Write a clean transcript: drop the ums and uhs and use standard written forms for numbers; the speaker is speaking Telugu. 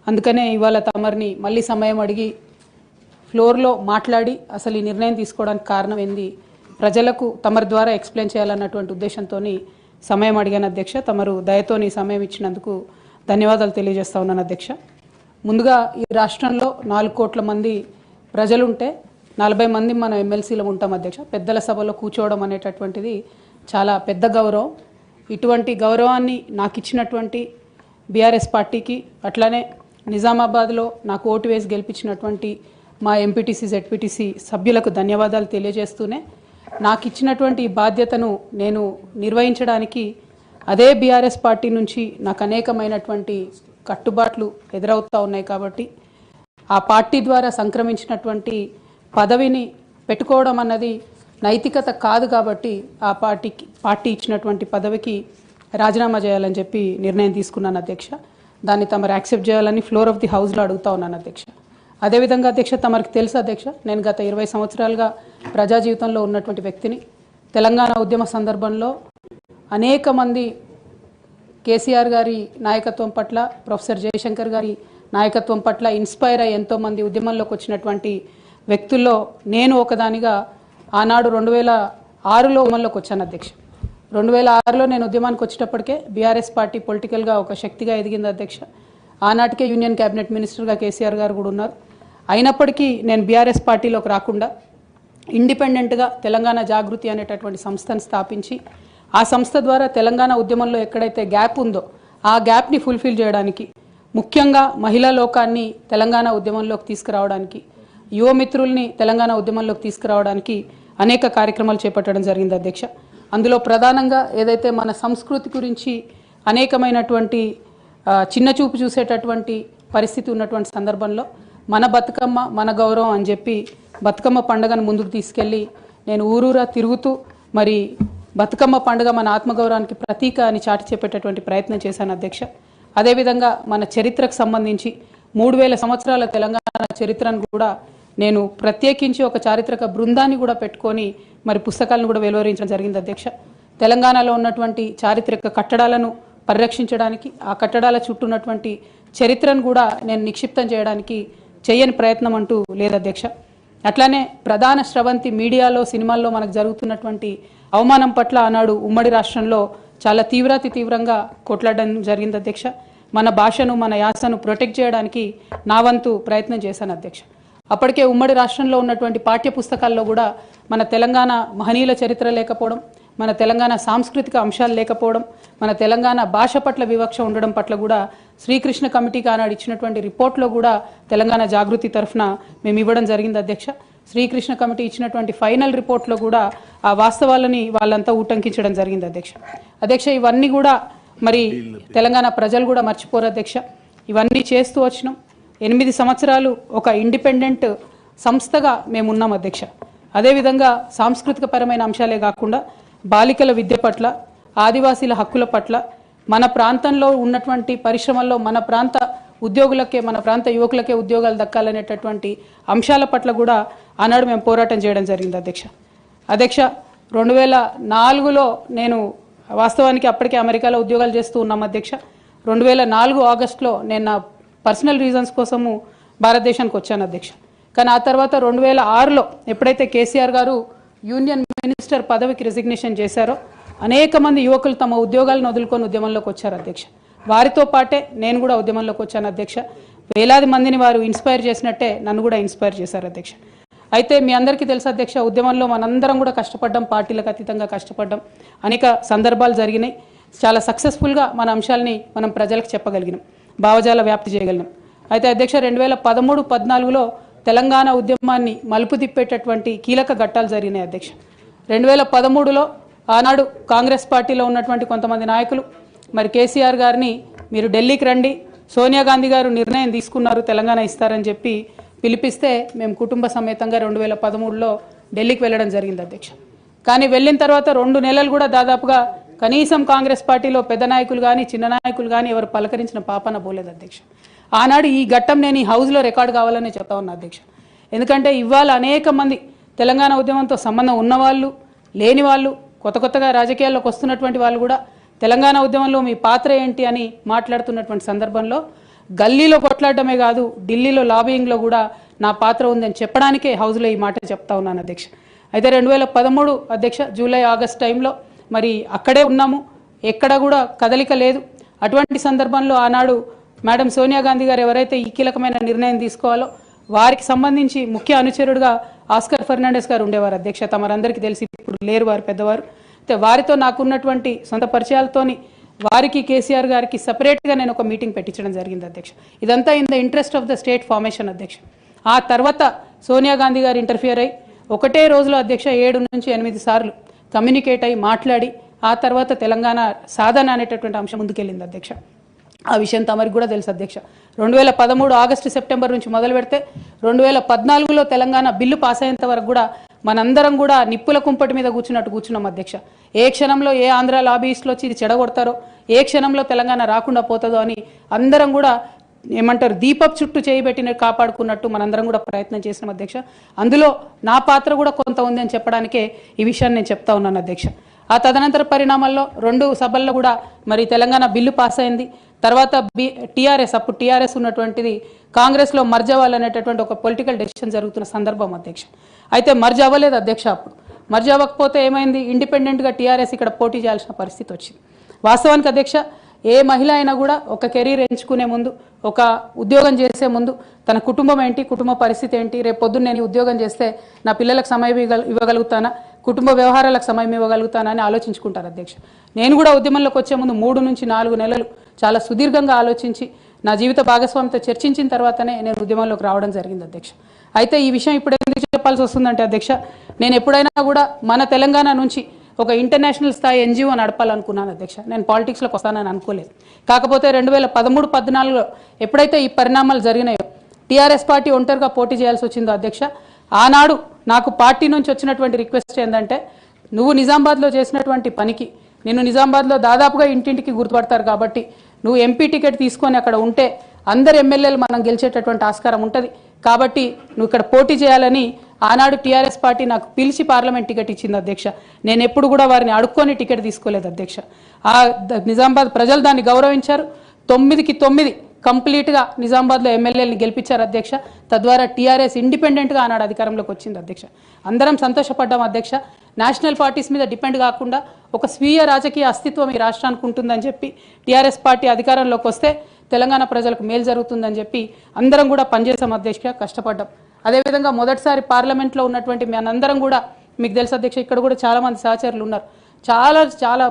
అందుకనే ఇవాళ తమరిని మళ్ళీ సమయం అడిగి ఫ్లోర్లో మాట్లాడి అసలు ఈ నిర్ణయం తీసుకోవడానికి కారణం ఏంది ప్రజలకు తమరి ద్వారా ఎక్స్ప్లెయిన్ చేయాలన్నటువంటి ఉద్దేశంతో సమయం అడిగాను అధ్యక్ష. తమరు దయతోని సమయం ఇచ్చినందుకు ధన్యవాదాలు తెలియజేస్తా ఉన్నాను అధ్యక్ష. ముందుగా ఈ రాష్ట్రంలో 4 కోట్ల మంది ప్రజలుంటే 40 మంది మనం ఎమ్మెల్సీలో ఉంటాం అధ్యక్ష. పెద్దల సభలో కూర్చోవడం అనేటటువంటిది చాలా పెద్ద గౌరవం. ఇటువంటి గౌరవాన్ని నాకు ఇచ్చినటువంటి బీఆర్ఎస్ పార్టీకి, అట్లానే నిజామాబాద్లో నాకు ఓటు వేసి గెలిపించినటువంటి మా ఎంపీటీసీ జెడ్పీటీసీ సభ్యులకు ధన్యవాదాలు తెలియజేస్తూనే నాకు ఇచ్చినటువంటి బాధ్యతను నేను నిర్వహించడానికి అదే బీఆర్ఎస్ పార్టీ నుంచి నాకు అనేకమైనటువంటి కట్టుబాట్లు ఎదురవుతూ ఉన్నాయి. కాబట్టి ఆ పార్టీ ద్వారా సంక్రమించినటువంటి పదవిని పెట్టుకోవడం అన్నది నైతికత కాదు. కాబట్టి ఆ పార్టీ ఇచ్చినటువంటి పదవికి రాజీనామా చేయాలని చెప్పి నిర్ణయం తీసుకున్నాను అధ్యక్ష. దాన్ని తమరు యాక్సెప్ట్ చేయాలని ఫ్లోర్ ఆఫ్ ది హౌస్లో అడుగుతా ఉన్నాను అధ్యక్ష. అదేవిధంగా అధ్యక్ష, తమరికి తెలుసు అధ్యక్ష, నేను గత 20 సంవత్సరాలుగా ప్రజా జీవితంలో ఉన్నటువంటి వ్యక్తిని. తెలంగాణ ఉద్యమ సందర్భంలో అనేక మంది కేసీఆర్ గారి నాయకత్వం పట్ల, ప్రొఫెసర్ జయశంకర్ గారి నాయకత్వం పట్ల ఇన్స్పైర్ అయ్యి ఎంతోమంది ఉద్యమంలోకి వచ్చినటువంటి వ్యక్తుల్లో నేను ఒకదానిగా ఆనాడు 2006లో ఉద్యమంలోకి వచ్చాను అధ్యక్ష. 2006లో నేను ఉద్యమానికి వచ్చేటప్పటికే బీఆర్ఎస్ పార్టీ పొలిటికల్గా ఒక శక్తిగా ఎదిగింది అధ్యక్ష. ఆనాటికే యూనియన్ క్యాబినెట్ మినిస్టర్గా కేసీఆర్ గారు కూడా ఉన్నారు. అయినప్పటికీ నేను బీఆర్ఎస్ పార్టీలోకి రాకుండా ఇండిపెండెంట్గా తెలంగాణ జాగృతి అనేటటువంటి సంస్థను స్థాపించి ఆ సంస్థ ద్వారా తెలంగాణ ఉద్యమంలో ఎక్కడైతే గ్యాప్ ఉందో ఆ గ్యాప్ని ఫుల్ఫిల్ చేయడానికి, ముఖ్యంగా మహిళా లోకాన్ని తెలంగాణ ఉద్యమంలోకి తీసుకురావడానికి, యువమిత్రుల్ని తెలంగాణ ఉద్యమంలోకి తీసుకురావడానికి అనేక కార్యక్రమాలు చేపట్టడం జరిగింది అధ్యక్ష. అందులో ప్రధానంగా ఏదైతే మన సంస్కృతి గురించి అనేకమైనటువంటి చిన్నచూపు చూసేటటువంటి పరిస్థితి ఉన్నటువంటి సందర్భంలో మన బతుకమ్మ మన గౌరవం అని చెప్పి బతుకమ్మ పండుగను ముందుకు తీసుకెళ్ళి నేను ఊరూరా తిరుగుతూ మరి బతుకమ్మ పండుగ మన ఆత్మగౌరవానికి ప్రతీక అని చాటి చెప్పేటటువంటి ప్రయత్నం చేశాను అధ్యక్ష. అదేవిధంగా మన చరిత్రకు సంబంధించి 3000 సంవత్సరాల తెలంగాణ చరిత్రను కూడా నేను ప్రత్యేకించి ఒక చారిత్రక బృందాన్ని కూడా పెట్టుకొని మరి పుస్తకాలను కూడా వెలువరించడం జరిగింది అధ్యక్ష. తెలంగాణలో ఉన్నటువంటి చారిత్రక కట్టడాలను పరిరక్షించడానికి, ఆ కట్టడాల చుట్టూ ఉన్నటువంటి చరిత్రను కూడా నేను నిక్షిప్తం చేయడానికి చేయని ప్రయత్నం అంటూ లేదు అధ్యక్ష. అట్లానే ప్రధాన స్రవంతి మీడియాలో, సినిమాల్లో మనకు జరుగుతున్నటువంటి అవమానం పట్ల ఆనాడు ఉమ్మడి రాష్ట్రంలో చాలా తీవ్రంగా కొట్లాడడం జరిగింది అధ్యక్ష. మన భాషను, మన యాసను ప్రొటెక్ట్ చేయడానికి నా వంతు ప్రయత్నం చేశాను అధ్యక్ష. అప్పటికే ఉమ్మడి రాష్ట్రంలో ఉన్నటువంటి పాఠ్య పుస్తకాల్లో కూడా మన తెలంగాణ మహనీయుల చరిత్ర లేకపోవడం, మన తెలంగాణ సాంస్కృతిక అంశాలు లేకపోవడం, మన తెలంగాణ భాష పట్ల వివక్ష ఉండడం పట్ల కూడా శ్రీకృష్ణ కమిటీకి ఆనాడు ఇచ్చినటువంటి రిపోర్ట్లో కూడా తెలంగాణ జాగృతి తరఫున మేము ఇవ్వడం జరిగింది అధ్యక్ష. శ్రీకృష్ణ కమిటీ ఇచ్చినటువంటి ఫైనల్ రిపోర్ట్లో కూడా ఆ వాస్తవాలని వాళ్ళంతా ఊటంకించడం జరిగింది అధ్యక్ష. ఇవన్నీ కూడా మరి తెలంగాణ ప్రజలు కూడా మర్చిపోరు అధ్యక్ష. ఇవన్నీ చేస్తూ వచ్చినాం. 8 సంవత్సరాలు ఒక ఇండిపెండెంట్ సంస్థగా మేము ఉన్నాం అధ్యక్ష. అదేవిధంగా సాంస్కృతిక పరమైన అంశాలే కాకుండా బాలికల విద్య పట్ల, ఆదివాసీల హక్కుల పట్ల, మన ప్రాంతంలో ఉన్నటువంటి పరిశ్రమల్లో మన ప్రాంత ఉద్యోగులకే, మన ప్రాంత యువకులకే ఉద్యోగాలు దక్కాలనేటటువంటి అంశాల పట్ల కూడా ఆనాడు మేము పోరాటం చేయడం జరిగింది అధ్యక్ష. 2004లో నేను వాస్తవానికి అప్పటికే అమెరికాలో ఉద్యోగాలు చేస్తూ ఉన్నాం అధ్యక్ష. 2004 ఆగస్టులో నేను నా పర్సనల్ రీజన్స్ కోసము భారతదేశానికి వచ్చాను అధ్యక్ష. కానీ ఆ తర్వాత 2006లో ఎప్పుడైతే కేసీఆర్ గారు యూనియన్ మినిస్టర్ పదవికి రిజిగ్నేషన్ చేశారో అనేక మంది యువకులు తమ ఉద్యోగాలను వదులుకొని ఉద్యమంలోకి వచ్చారు అధ్యక్ష. వారితో పాటే నేను కూడా ఉద్యమంలోకి వచ్చాను అధ్యక్ష. వేలాది మందిని వారు ఇన్స్పైర్ చేసినట్టే నన్ను కూడా ఇన్స్పైర్ చేశారు అధ్యక్ష. అయితే మీ అందరికీ తెలుసు అధ్యక్ష, ఉద్యమంలో మనందరం కూడా కష్టపడ్డాం, పార్టీలకు అతీతంగా కష్టపడ్డాం. అనేక సందర్భాలు జరిగినాయి. చాలా సక్సెస్ఫుల్గా మన అంశాలని మనం ప్రజలకు చెప్పగలిగినాం, భావజాల వ్యాప్తి చేయగలిగినాం. అయితే అధ్యక్ష 2013-14లో తెలంగాణ ఉద్యమాన్ని మలుపు తిప్పేటటువంటి కీలక ఘట్టాలు జరిగినాయి అధ్యక్ష. 2013లో ఆనాడు కాంగ్రెస్ పార్టీలో ఉన్నటువంటి కొంతమంది నాయకులు మరి కేసీఆర్ గారిని మీరు ఢిల్లీకి రండి, సోనియా గాంధీ గారు నిర్ణయం తీసుకున్నారు తెలంగాణ ఇస్తారని చెప్పి పిలిపిస్తే మేము కుటుంబ సమేతంగా 2013లో ఢిల్లీకి వెళ్ళడం జరిగింది అధ్యక్ష. కానీ వెళ్ళిన తర్వాత 2 నెలలు కూడా దాదాపుగా కనీసం కాంగ్రెస్ పార్టీలో పెద్ద నాయకులు కానీ చిన్న నాయకులు కానీ ఎవరు పలకరించిన పాపన పోలేదు అధ్యక్ష. ఆనాడు ఈ ఘట్టం నేను ఈ హౌస్లో రికార్డ్ కావాలని చెప్తా ఉన్నా అధ్యక్ష. ఎందుకంటే ఇవాళ అనేక మంది తెలంగాణ ఉద్యమంతో సంబంధం ఉన్నవాళ్ళు, లేని వాళ్ళు, కొత్తగా రాజకీయాల్లోకి వస్తున్నటువంటి వాళ్ళు కూడా తెలంగాణ ఉద్యమంలో మీ పాత్ర ఏంటి అని మాట్లాడుతున్నటువంటి సందర్భంలో గల్లీలో కొట్లాడటమే కాదు ఢిల్లీలో లాబియింగ్లో కూడా నా పాత్ర ఉందని చెప్పడానికే హౌస్లో ఈ మాట చెప్తా ఉన్నాను అధ్యక్ష. అయితే 2013 అధ్యక్ష జూలై ఆగస్ట్ టైంలో మరి అక్కడే ఉన్నాము, ఎక్కడ కూడా కదలిక లేదు. అటువంటి సందర్భంలో ఆనాడు మేడం సోనియా గాంధీ గారు ఎవరైతే ఈ కీలకమైన నిర్ణయం తీసుకోవాలో వారికి సంబంధించి ముఖ్య అనుచరుడుగా ఆస్కర్ ఫెర్నాండెస్ గారు ఉండేవారు అధ్యక్ష. తమరందరికీ తెలిసి ఇప్పుడు లేరు, వారు పెద్దవారు. అయితే వారితో నాకున్నటువంటి సొంత పరిచయాలతోని వారికి కేసీఆర్ గారికి సపరేట్గా నేను ఒక మీటింగ్ పెట్టించడం జరిగింది అధ్యక్ష. ఇదంతా in the interest of the state formation అధ్యక్ష. ఆ తర్వాత సోనియా గాంధీ గారు ఇంటర్ఫియర్ అయ్యి ఒకటే రోజులో అధ్యక్ష 7 నుంచి 8 సార్లు కమ్యూనికేట్ అయ్యి మాట్లాడి ఆ తర్వాత తెలంగాణ సాధన అనేటటువంటి అంశం ముందుకెళ్ళింది అధ్యక్ష. ఆ విషయం తమరికి కూడా తెలుసు అధ్యక్ష. 2013 ఆగస్టు సెప్టెంబర్ నుంచి మొదలు పెడితే 2014లో తెలంగాణ బిల్లు పాస్ అయ్యేంత వరకు కూడా మనందరం కూడా నిప్పుల కుంపటి మీద కూర్చున్నాం అధ్యక్ష. ఏ క్షణంలో ఏ ఆంధ్ర లాబీస్ట్లో వచ్చి ఇది చెడగొడతారో, ఏ క్షణంలో తెలంగాణ రాకుండా పోతుందో అని అందరం కూడా ఏమంటారు దీపపు చుట్టూ చేయబెట్టిన కాపాడుకున్నట్టు మనందరం కూడా ప్రయత్నం చేసినాం అధ్యక్ష. అందులో నా పాత్ర కూడా కొంత ఉంది అని చెప్పడానికే ఈ విషయాన్ని నేను చెప్తా ఉన్నాను అధ్యక్ష. ఆ తదనంతర పరిణామాల్లో 2 సభల్లో కూడా మరి తెలంగాణ బిల్లు పాస్ అయింది. తర్వాత టీఆర్ఎస్, అప్పుడు టీఆర్ఎస్ ఉన్నటువంటిది కాంగ్రెస్లో మర్జ్ అవ్వాలనేటటువంటి ఒక పొలిటికల్ డెసిషన్ జరుగుతున్న సందర్భం అధ్యక్ష. అయితే మర్జ్ అవ్వలేదు అధ్యక్ష. అప్పుడు మర్జ్ అవ్వకపోతే ఏమైంది, ఇండిపెండెంట్గా టీఆర్ఎస్ ఇక్కడ పోటీ చేయాల్సిన పరిస్థితి వచ్చింది. వాస్తవానికి అధ్యక్ష ఏ మహిళ అయినా కూడా ఒక కెరీర్ ఎంచుకునే ముందు, ఒక ఉద్యోగం చేసే ముందు తన కుటుంబం ఏంటి, కుటుంబ పరిస్థితి ఏంటి, రేపు పొద్దున్న నేను ఉద్యోగం చేస్తే నా పిల్లలకు సమయం ఇవ్వగలుగుతానా, కుటుంబ వ్యవహారాలకు సమయం ఇవ్వగలుగుతానా అని ఆలోచించుకుంటారు అధ్యక్ష. నేను కూడా ఉద్యమంలోకి వచ్చే ముందు 3 నుంచి 4 నెలలు చాలా సుదీర్ఘంగా ఆలోచించి నా జీవిత భాగస్వామితో చర్చించిన తర్వాతనే నేను ఉద్యమంలోకి రావడం జరిగింది అధ్యక్ష. అయితే ఈ విషయం ఇప్పుడు ఎందుకు చెప్పాల్సి వస్తుందంటే అధ్యక్ష, నేను ఎప్పుడైనా కూడా మన తెలంగాణ నుంచి ఒక ఇంటర్నేషనల్ స్థాయి ఎన్జిఓ నడపాలనుకున్నాను అధ్యక్ష. నేను పాలిటిక్స్లోకి వస్తానని అనుకోలేదు. కాకపోతే 2013-14లో ఎప్పుడైతే ఈ పరిణామాలు జరిగినాయో, టీఆర్ఎస్ పార్టీ ఒంటరిగా పోటీ చేయాల్సి వచ్చిందో అధ్యక్ష, ఆనాడు నాకు పార్టీ నుంచి వచ్చినటువంటి రిక్వెస్ట్ ఏంటంటే, నువ్వు నిజామాబాద్లో చేసినటువంటి పనికి నిన్ను నిజామాబాద్లో దాదాపుగా ఇంటింటికి గుర్తుపడతారు కాబట్టి నువ్వు ఎంపీ టికెట్ తీసుకొని అక్కడ ఉంటే అందరు ఎమ్మెల్యేలు మనం గెలిచేటటువంటి ఆస్కారం ఉంటుంది కాబట్టి నువ్వు ఇక్కడ పోటీ చేయాలని ఆనాడు టీఆర్ఎస్ పార్టీ నాకు పిలిచి పార్లమెంట్ టికెట్ ఇచ్చింది అధ్యక్ష. నేను ఎప్పుడు కూడా వారిని అడుక్కొని టికెట్ తీసుకోలేదు అధ్యక్ష. ఆ నిజామాబాద్ ప్రజలు దాన్ని గౌరవించారు. 9కి 9 కంప్లీట్గా నిజామాబాద్లో ఎమ్మెల్యేలను గెలిపించారు అధ్యక్ష. తద్వారా టీఆర్ఎస్ ఇండిపెండెంట్గా ఆనాడు అధికారంలోకి వచ్చింది అధ్యక్ష. అందరం సంతోషపడ్డాం అధ్యక్ష. నేషనల్ పార్టీస్ మీద డిపెండ్ కాకుండా ఒక స్వీయ రాజకీయ అస్తిత్వం ఈ రాష్ట్రానికి ఉంటుందని చెప్పి టీఆర్ఎస్ పార్టీ అధికారంలోకి వస్తే తెలంగాణ ప్రజలకు మేలు జరుగుతుందని చెప్పి అందరం కూడా పనిచేసాం అధ్యక్ష, కష్టపడ్డాం. అదేవిధంగా మొదటిసారి పార్లమెంట్లో ఉన్నటువంటి మనందరం కూడా మీకు తెలుసు అధ్యక్ష, ఇక్కడ కూడా చాలామంది సహచరులు ఉన్నారు. చాలా అంశాల